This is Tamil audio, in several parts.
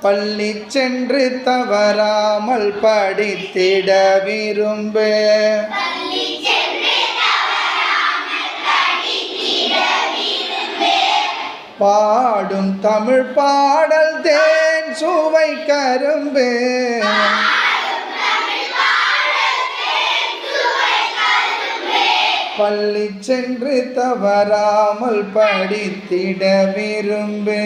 பள்ளி சென்று தவறாமல் படித்திட விரும்பு. பாடும் தமிழ் பாடல் தேன் சுவை கரும்பு. பள்ளி சென்று தவறாமல் படித்திட விரும்பு.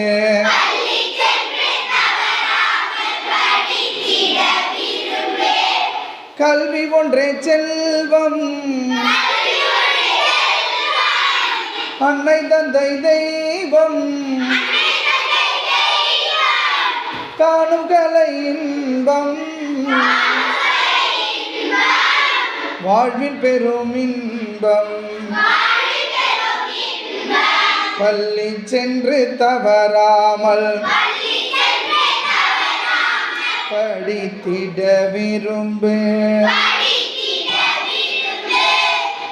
கல்வி ஒன்றே செல்வம், அன்னை தந்தை தெய்வம், காணும் கலை இன்பம், வாழ்வில் பெரும் இன்பம். பள்ளி சென்று தவறாமல் படித்திட விரும்பு.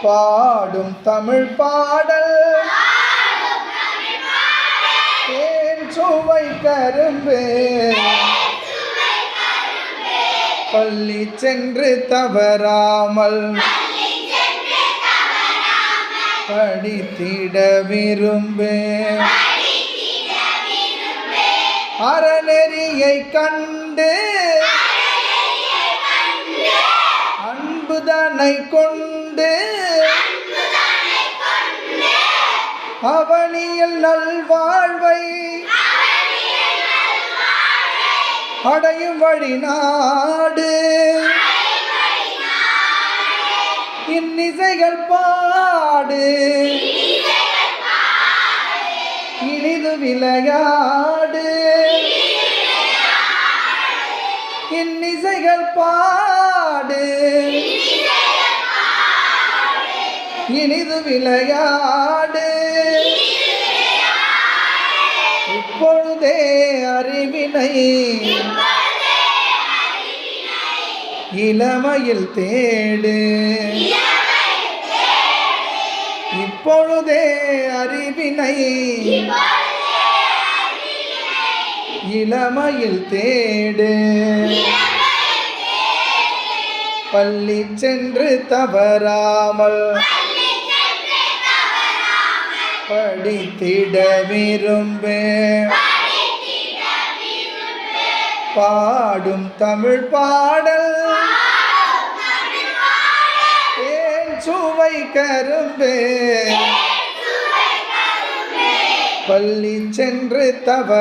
பாடும் தமிழ் பாடல் தேன் சுவை கரும்பு. பள்ளி சென்று தவறாமல் படித்திட விரும்பு. அறநெறியை கண்டு அன்புதனை கொண்டு அவனியில் நல்வாழ்வை அடையும் வழி நாடு. இன்னிசைகள் பாடு, இனிது விளையாடு. இன்னிசைகள் பாடு, இனிது விளையாடு. இப்பொழுதே அறிவினை இளமையில் தேடு. இப்பொழுதே அறிவினை இளமையில் தேடு. பள்ளி சென்று தவறாமல் படித்திட விரும்பு. பாடும் தமிழ் பாடல் தேன் சுவை கரும்பு. பள்ளி சென்று தவறு